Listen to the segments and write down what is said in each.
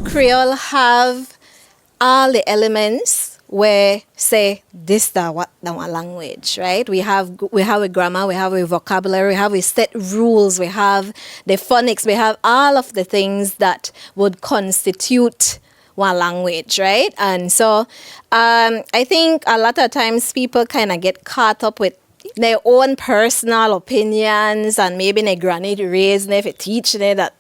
Creole have all the elements where say this the what the one language, right? We have a grammar, we have a vocabulary, we have a set rules, we have the phonics, we have all of the things that would constitute one language, right? And so I think a lot of times people kind of get caught up with their own personal opinions and maybe their granny raised them, if it teach them that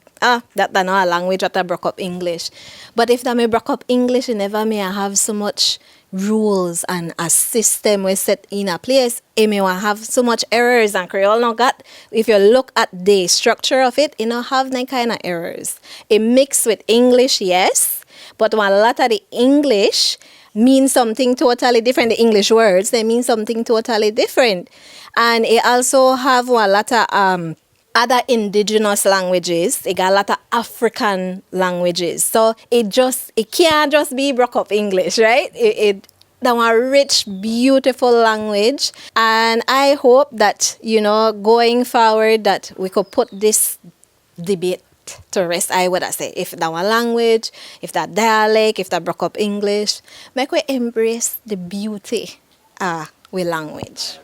that not a language that I broke up English. But if that may broke up English, it never may have so much rules and a system we set in a place, it may have so much errors, and Creole not got, if you look at the structure of it, it not have that kind of errors. It mixed with English, yes, but when a lot of the English means something totally different, the English words, they mean something totally different. And it also have a lot of other indigenous languages. It got a lot of African languages. So it can't just be broke up English, right? That one rich, beautiful language. And I hope that, going forward that we could put this debate to rest, I would say. If that one language, if that dialect, if that broke up English, make we embrace the beauty with language.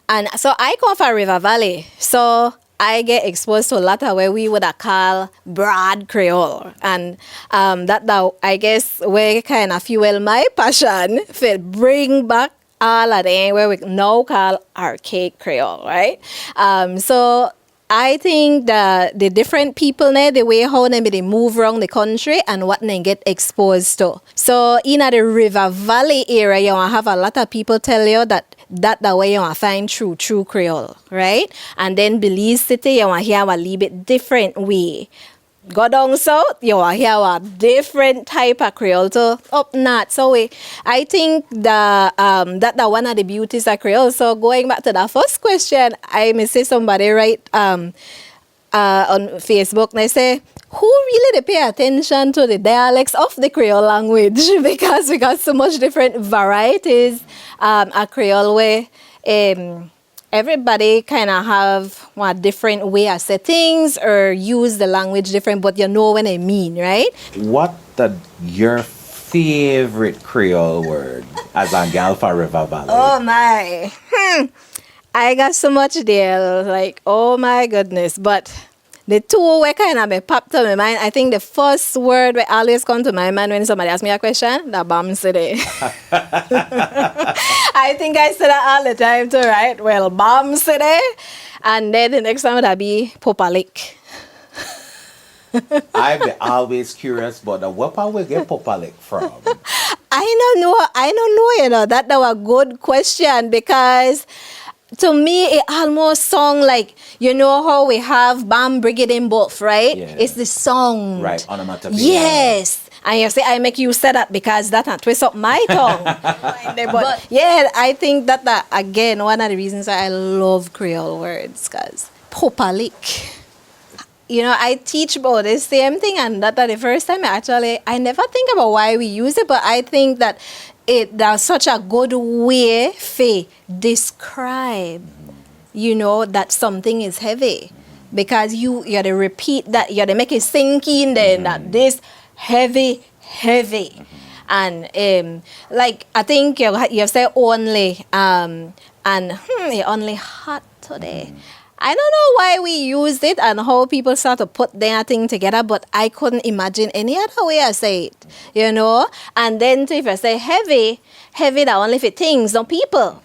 And so I come from River Valley, so I get exposed to a lot of where we would call broad Creole, and that I guess we kind of fuel my passion for bring back all of them where we now call archaic Creole, right? So I think the different people there, the way how they move around the country and what they get exposed to. So in the River Valley area, you have a lot of people tell you that the way you find true Creole, right? And then Belize City, you hear a little bit different way. Go down south, you hear a different type of Creole. So up north, so I think that one of the beauties of Creole. So going back to the first question, I may see somebody write on Facebook, and they say, who really they pay attention to the dialects of the Creole language? Because we got so much different varieties of Creole where everybody kind of have a different way of say things or use the language different, but you know what I mean, right? What your favorite Creole word as a gal for River Valley? Oh my. I got so much there, like, oh my goodness. But the two were kind of popped to my mind. I think the first word that always come to my mind when somebody asks me a question, the bomb city. I think I say that all the time too, right? Well, bomb city. And then the next one would be Popalik. I'm always curious about where we get Popalik from. I don't know, that was a good question, because to me, it almost sound like, how we have Bam Brigade in both, right? Yeah. It's the song. Right, onomatopoeia. Yes. And you say, I make you say that because that twist up my tongue. but yeah, I think that again, one of the reasons why I love Creole words, because Popalik. I teach about the same thing, and that the first time I never think about why we use it, but I think that that's such a good way to describe, that something is heavy, because you got to repeat that, you got to make it sink in then that this heavy, and like I think you say only, and it only hot today. I don't know why we used it and how people start to put their thing together, but I couldn't imagine any other way I say it, And then if I say heavy that only for things, not people.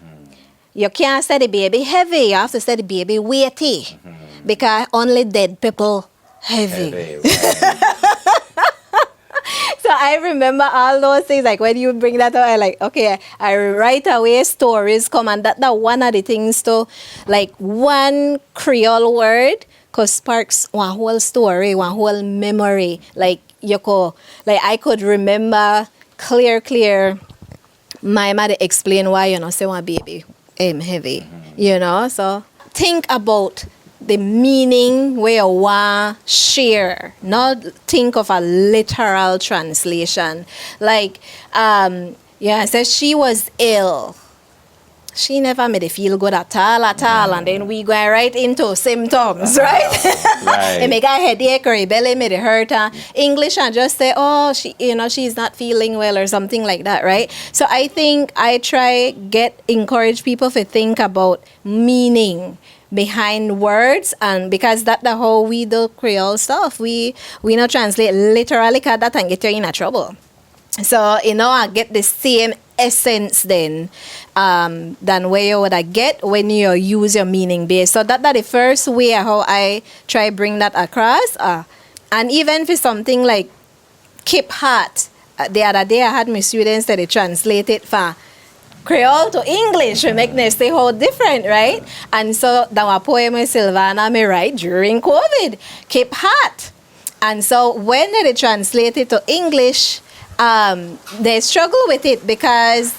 You can't say the baby heavy, you have to say the baby weighty, because only dead people heavy. So I remember all those things, like when you bring that up, I like, okay, I right away stories come, and that one of the things to, like, one Creole word could sparks one whole story, one whole memory. Like I could remember clear my mother explain why say one baby heavy, so think about the meaning where you want share, not think of a literal translation. Like, it says she was ill. she never made it feel good at all, and then we go right into symptoms, right? Right. It make her headache or her belly made it hurt her. English and just say, oh, she's not feeling well or something like that, right? So I think I try encourage people to think about meaning behind words, and because that the whole we do Creole stuff, we not translate literally, cause that and get you in trouble. So, I get the same essence then than where you would get when you use your meaning base. So that the first way how I try bring that across. And even for something like keep heart, the other day I had my students that they translated for Creole to English to make this the whole different, right? And so that poem with Silvana me write during COVID, keep heart. And so when they translate it to English, they struggle with it because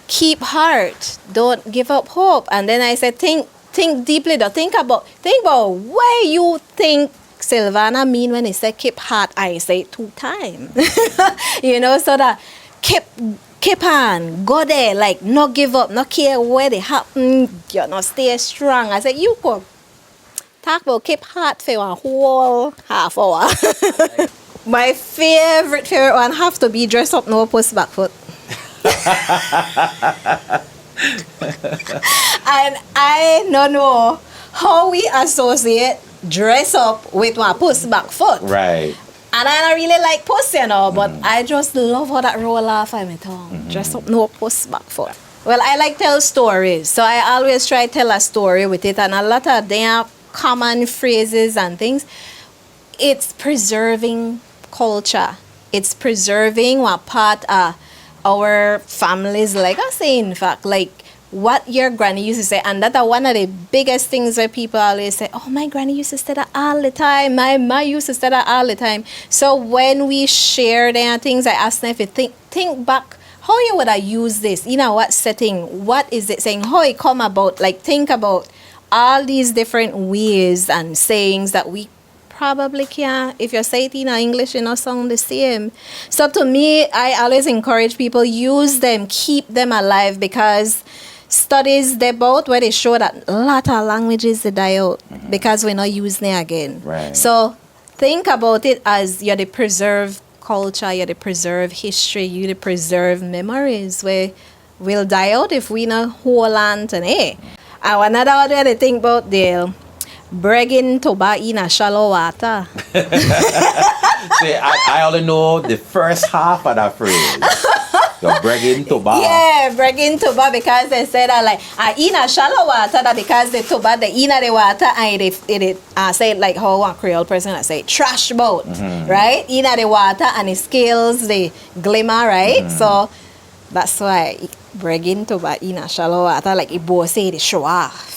keep heart, don't give up hope. And then I said, think deeply, though. Think about where you think Silvana mean when he said keep heart. I say it 2 times. So that keep on, go there, like not give up, not care where they happen, stay strong. I said, you could talk about keep heart for a whole half hour. My favorite one have to be dress up, no post back foot. And I don't know how we associate dress up with one post back foot. Right. And I don't really like post, but I just love how that roll off of my tongue. Dress up, no post back foot. Well, I like tell stories, so I always try to tell a story with it, and a lot of their common phrases and things. It's preserving culture. It's preserving what part of our family's legacy, in fact, like what your granny used to say. And that's one of the biggest things where people always say, oh, my granny used to say that all the time, my ma used to say that all the time. So when we share their things, I ask them if you think back how you would have used this, what setting, what is it saying, how it come about, like think about all these different ways and sayings that we probably can, if you say it in English, sound the same. So to me, I always encourage people, use them, keep them alive, because studies they both where they show that a lot of languages they die out because we're not using it again. Right. So think about it as you're the preserve culture, you're the preserve history, you the preserve memories where will die out if we not hold on to it. And another way to think about the bragging to bat in a shallow water. See, I only know the first half of that phrase. You're bragging to bat. Yeah, bragging to bat, because they said that like in a shallow water, that because the to bat the in the water and it say it like how a Creole person I say trash boat, right? In the water and it scales the glimmer, right? So that's why bragging to bat in a shallow water, like it both say the show off.